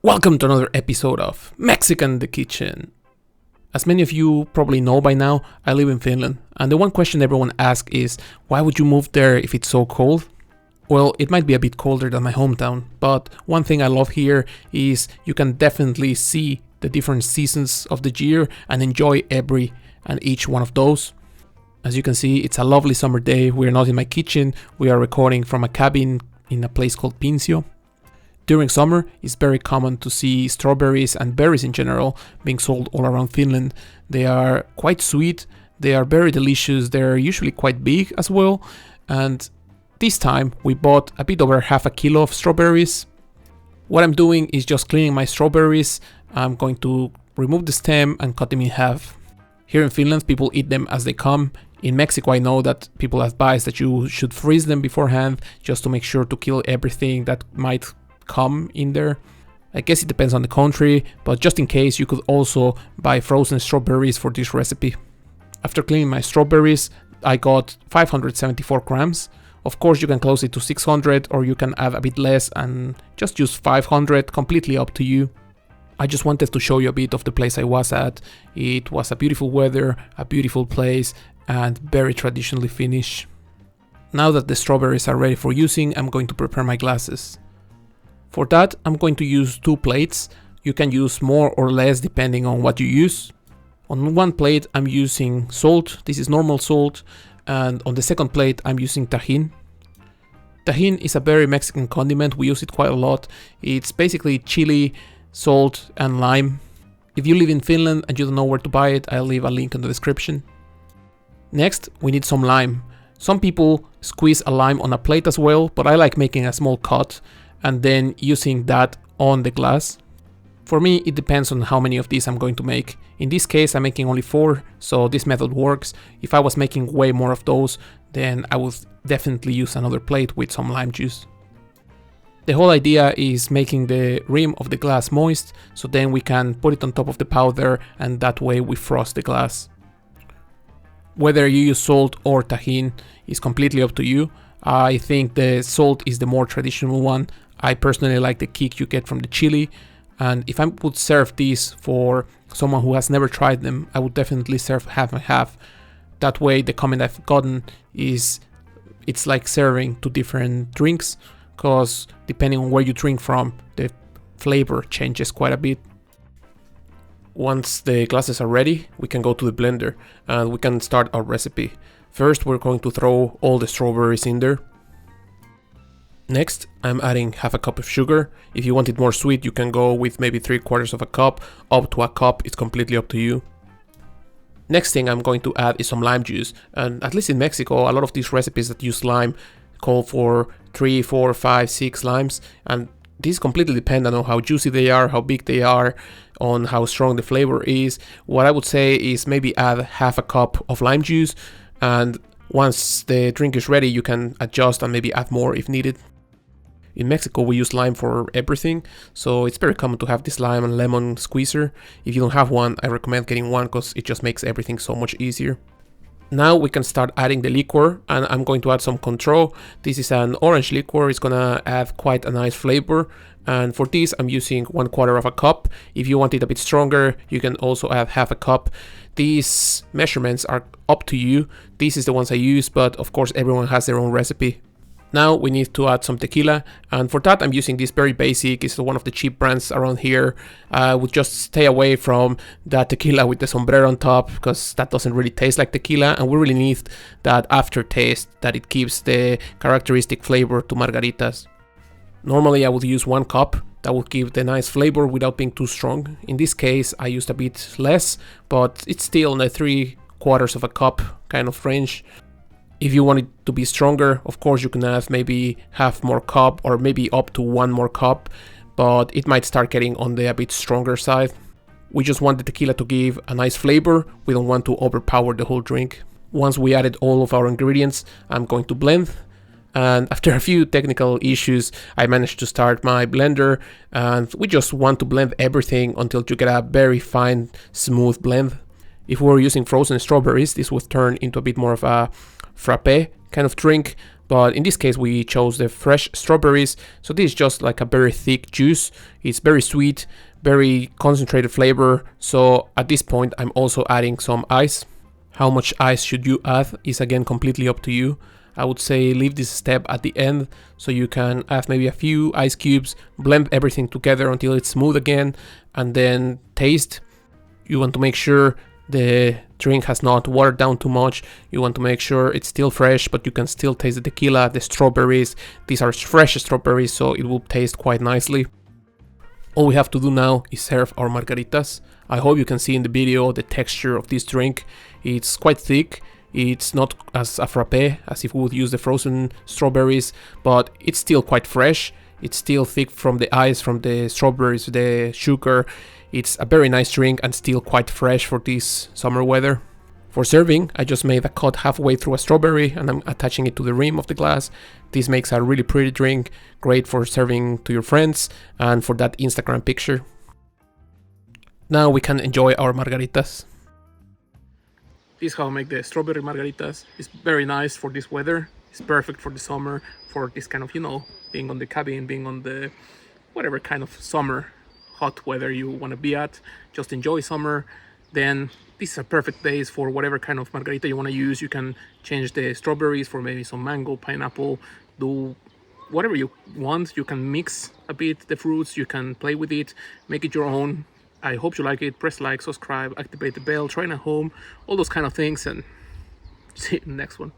Welcome to another episode of Mexican in the Kitchen. As many of you probably know by now, I live in Finland, and the one question everyone asks is, why would you move there if it's so cold? Well, it might be a bit colder than my hometown, but one thing I love here is you can definitely see the different seasons of the year and enjoy every and each one of those. As you can see, it's a lovely summer day. We're not in my kitchen, we are recording from a cabin in a place called Pinsio. During summer, it's very common to see strawberries and berries in general being sold all around Finland. They are quite sweet, they are very delicious, they're usually quite big as well. And this time we bought a bit over half a kilo of strawberries. What I'm doing is just cleaning my strawberries. I'm going to remove the stem and cut them in half. Here in Finland, people eat them as they come. In Mexico, I know that people advise that you should freeze them beforehand just to make sure to kill everything that might come in there. I guess it depends on the country, but just in case, you could also buy frozen strawberries for this recipe. After cleaning my strawberries, I got 574 grams. Of course, you can close it to 600 or you can add a bit less and just use 500, completely up to you. I just wanted to show you a bit of the place I was at. It was a beautiful weather, a beautiful place, and very traditionally Finnish. Now that the strawberries are ready for using, I'm going to prepare my glasses. For that, I'm going to use 2 plates. You can use more or less depending on what you use. On one plate, I'm using salt. This is normal salt. And on the second plate, I'm using tajin. Tajin is a very Mexican condiment. We use it quite a lot. It's basically chili, salt, and lime. If you live in Finland and you don't know where to buy it, I'll leave a link in the description. Next, we need some lime. Some people squeeze a lime on a plate as well, but I like making a small cut and then using that on the glass. For me, it depends on how many of these I'm going to make. In this case, I'm making only 4, so this method works. If I was making way more of those, then I would definitely use another plate with some lime juice. The whole idea is making the rim of the glass moist, so then we can put it on top of the powder and that way we frost the glass. Whether you use salt or tajin is completely up to you. I think the salt is the more traditional one. I personally like the kick you get from the chili, and if I would serve these for someone who has never tried them, I would definitely serve half and half. That way the comment I've gotten is it's like serving 2 different drinks, because depending on where you drink from, the flavor changes quite a bit. Once the glasses are ready, we can go to the blender and we can start our recipe. First, we're going to throw all the strawberries in there. Next, I'm adding half a cup of sugar. If you want it more sweet, you can go with maybe 3/4 of a cup, up to a cup, it's completely up to you. Next thing I'm going to add is some lime juice. And at least in Mexico, a lot of these recipes that use lime call for 3, 4, 5, 6 limes. And these completely depend on how juicy they are, how big they are, on how strong the flavor is. What I would say is maybe add half a cup of lime juice. And once the drink is ready, you can adjust and maybe add more if needed. In Mexico, we use lime for everything, so it's very common to have this lime and lemon squeezer. If you don't have one, I recommend getting one because it just makes everything so much easier. Now we can start adding the liquor, and I'm going to add some Contro. This is an orange liquor, it's gonna add quite a nice flavor. And for this, I'm using 1/4 of a cup. If you want it a bit stronger, you can also add half a cup. These measurements are up to you. This is the ones I use, but of course everyone has their own recipe. Now we need to add some tequila, and for that I'm using this very basic, it's one of the cheap brands around here. I would just stay away from that tequila with the sombrero on top, because that doesn't really taste like tequila, and we really need that aftertaste that it gives the characteristic flavor to margaritas. Normally I would use 1 cup, that would give the nice flavor without being too strong. In this case I used a bit less, but it's still in the 3/4 of a cup kind of range. If you want it to be stronger, of course you can add maybe half more cup or maybe up to 1 more cup, but it might start getting on the a bit stronger side. We just want the tequila to give a nice flavor, we don't want to overpower the whole drink. Once we added all of our ingredients, I'm going to blend. And after a few technical issues, I managed to start my blender, and we just want to blend everything until you get a very fine, smooth blend. If we were using frozen strawberries, this would turn into a bit more of a frappe kind of drink, But in this case, we chose the fresh strawberries. So this is just like a very thick juice. It's very sweet, very concentrated flavor. So at this point, I'm also adding some ice. How much ice should you add is again completely up to you. I would say leave this step at the end so you can add maybe a few ice cubes, blend everything together until it's smooth again, and then taste. You want to make sure the drink has not watered down too much. You want to make sure it's still fresh, but you can still taste the tequila, the strawberries. These are fresh strawberries, so it will taste quite nicely. All we have to do now is serve our margaritas. I hope you can see in the video the texture of this drink. It's quite thick. It's not as a frappe as if we would use the frozen strawberries, but it's still quite fresh. It's still thick from the ice, from the strawberries, the sugar. It's a very nice drink and still quite fresh for this summer weather. For serving, I just made a cut halfway through a strawberry and I'm attaching it to the rim of the glass. This makes a really pretty drink, great for serving to your friends and for that Instagram picture. Now we can enjoy our margaritas. This is how I make the strawberry margaritas. It's very nice for this weather. It's perfect for the summer, for this kind of, being on the cabin, being on the whatever kind of summer hot weather you want to be at. Just enjoy summer. Then this is a perfect base for whatever kind of margarita you want to use. You can change the strawberries for maybe some mango, pineapple, do whatever you want. You can mix a bit the fruits, you can play with it, make it your own. I hope you like it. Press like, subscribe, activate the bell, try it at home, all those kind of things, and see you in the next one.